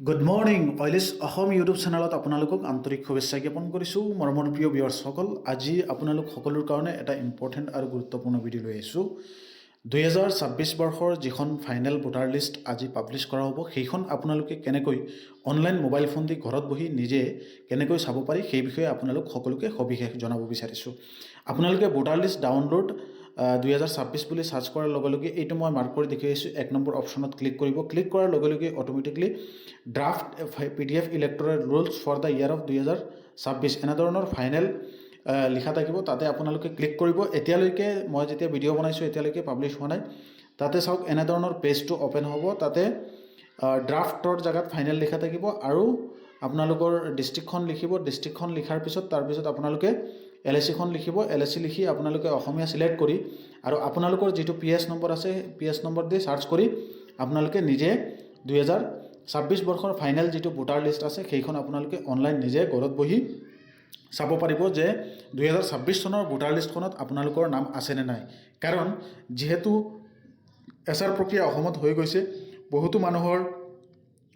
Good morning অইলিছ Assam YouTube চেনেলত আপোনালোকক আন্তৰিক শুভেচ্ছা জ্ঞাপন কৰিছোঁ মৰমৰ প্ৰিয় ভিউৱাৰ্ছসকল। আজি আপোনালোক সকলোৰ কাৰণে এটা ইম্পৰ্টেণ্ট আৰু গুৰুত্বপূৰ্ণ ভিডিঅ' লৈ আহিছোঁ। 2026 বৰ্ষৰ যিখন ফাইনেল ভোটাৰ লিষ্ট আজি পাব্লিছ কৰা হ'ব, সেইখন আপোনালোকে কেনেকৈ অনলাইন মোবাইল ফোন দি ঘৰত বহি নিজে কেনেকৈ চাব পাৰি সেই বিষয়ে আপোনালোক সকলোকে সবিশেষ জনাব বিচাৰিছোঁ। আপোনালোকে ভোটাৰ লিষ্ট ডাউনলোড 2026 বুলি সাৰ্চ কৰাৰ লগে লগে এইটো মই মাৰ্ক কৰি দেখুৱাই আছোঁ। 1 নম্বৰ অপশ্যনত ক্লিক কৰিব। ক্লিক কৰাৰ লগে লগে automatically draft PDF electoral rules for the year of 2026 এনেধৰণৰ ফাইনেল লিখা থাকিব। তাতে আপোনালোকে ক্লিক কৰিব। এতিয়ালৈকে মই যেতিয়া ভিডিঅ' বনাইছোঁ এতিয়ালৈকে পাব্লিছ হোৱা নাই। তাতে চাওক এনেধৰণৰ পেজটো অ'পেন হ'ব। তাতে ড্ৰাফটৰ জেগাত ফাইনেল লিখা থাকিব আৰু আপোনালোকৰ ডিষ্ট্ৰিক্টখন লিখিব। ডিষ্ট্ৰিক্টখন লিখাৰ পিছত তাৰপিছত আপোনালোকে LACখন লিখিব। LAC লিখি আপোনালোকে অসমীয়া চিলেক্ট কৰি আৰু আপোনালোকৰ যিটো PS নম্বৰ আছে PS নম্বৰ দি সাৰ্চ কৰি আপোনালোকে নিজে 2026 বৰ্ষৰ ফাইনেল যিটো ভোটাৰ লিষ্ট আছে সেইখন আপোনালোকে অনলাইন নিজে ঘৰত বহি চাব পাৰিব যে 2026 চনৰ ভোটাৰ লিষ্টখনত আপোনালোকৰ নাম আছেনে নাই। কাৰণ যিহেতু এছাৰ প্ৰক্ৰিয়া অসমত হৈ গৈছে, বহুতো মানুহৰ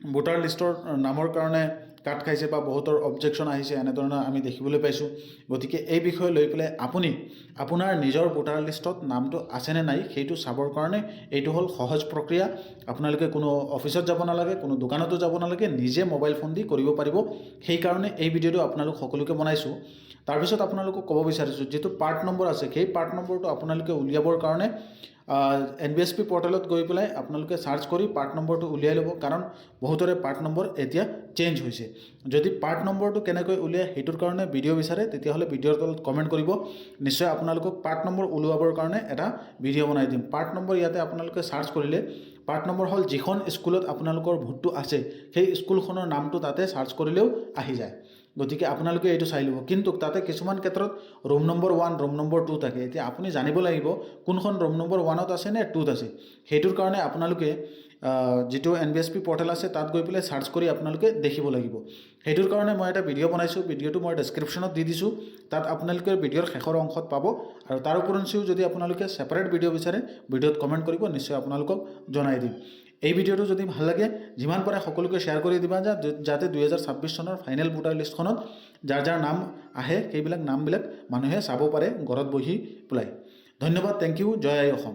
ভোটাৰ লিষ্টৰ নামৰ কাৰণে কাট খাইছে বা বহুতৰ অবজেকশ্যন আহিছে, এনেধৰণৰ আমি দেখিবলৈ পাইছোঁ। গতিকে এই বিষয় লৈ পেলাই আপুনি আপোনাৰ নিজৰ ভোটাৰ লিষ্টত নামটো আছেনে নাই সেইটো চাবৰ কাৰণে এইটো হ'ল সহজ প্ৰক্ৰিয়া। আপোনালোকে কোনো অফিচত যাব নালাগে, কোনো দোকানতো যাব নালাগে, নিজে মোবাইল ফোন দি কৰিব পাৰিব। সেইকাৰণে এই ভিডিঅ'টো আপোনালোক সকলোকে বনাইছোঁ। তাৰপিছত আপোনালোকক ক'ব বিচাৰিছোঁ যিটো পাৰ্ট নম্বৰ আছে সেই পাৰ্ট নম্বৰটো আপোনালোকে উলিয়াবৰ কাৰণে NBSP পৰ্টেলত গৈ পেলাই আপোনালোকে সাৰ্চ কৰি পাৰ্ট নম্বৰটো উলিয়াই ল'ব। কাৰণ বহুতৰে পাৰ্ট নম্বৰ এতিয়া চেঞ্জ হৈছে। যদি পাৰ্ট নম্বৰটো কেনেকৈ উলিয়ায় সেইটোৰ কাৰণে ভিডিঅ' বিচাৰে তেতিয়াহ'লে ভিডিঅ'ৰ তলত কমেণ্ট কৰিব। নিশ্চয় আপোনালোকক পাৰ্ট নম্বৰ উলিয়াবৰ কাৰণে এটা ভিডিঅ' বনাই দিম। পাৰ্ট নম্বৰ ইয়াতে আপোনালোকে সাৰ্চ কৰিলে পাৰ্ট নম্বৰ হ'ল যিখন স্কুলত আপোনালোকৰ ভোটটো আছে সেই স্কুলখনৰ নামটো তাতে সাৰ্চ কৰিলেও আহি যায়। গতিকে আপোনালোকে এইটো চাই ল'ব। কিন্তু তাতে কিছুমান ক্ষেত্ৰত ৰুম নম্বৰ 1 ৰুম নম্বৰ 2 থাকে। এতিয়া আপুনি জানিব লাগিব কোনখন ৰুম নম্বৰ 1ত আছে নে 2ত আছে। সেইটোৰ কাৰণে আপোনালোকে যিটো NBSP পৰ্টেল আছে তাত গৈ পেলাই সাৰ্চ কৰি আপোনালোকে দেখিব লাগিব। সেইটোৰ কাৰণে মই এটা ভিডিঅ' বনাইছোঁ। ভিডিঅ'টো মই ডেছক্ৰিপশ্যনত দি দিছোঁ। তাত আপোনালোকে ভিডিঅ'ৰ শেষৰ অংশত পাব। আৰু তাৰ উপৰিঞ্চিও যদি আপোনালোকে ছেপাৰেট ভিডিঅ' বিচাৰে ভিডিঅ'ত কমেণ্ট কৰিব, নিশ্চয় আপোনালোকক জনাই দিম। এই ভিডিঅ'টো যদি ভাল লাগে যিমান পাৰে সকলোকে শ্বেয়াৰ কৰি দিবা যাতে 2026 চনৰ ফাইনেল ভোটাৰ লিষ্টখনত যাৰ যাৰ নাম আহে সেইবিলাক নামবিলাক মানুহে চাব পাৰে ঘৰত বহি পেলাই। ধন্যবাদ। Thank you. জয় আই অসম।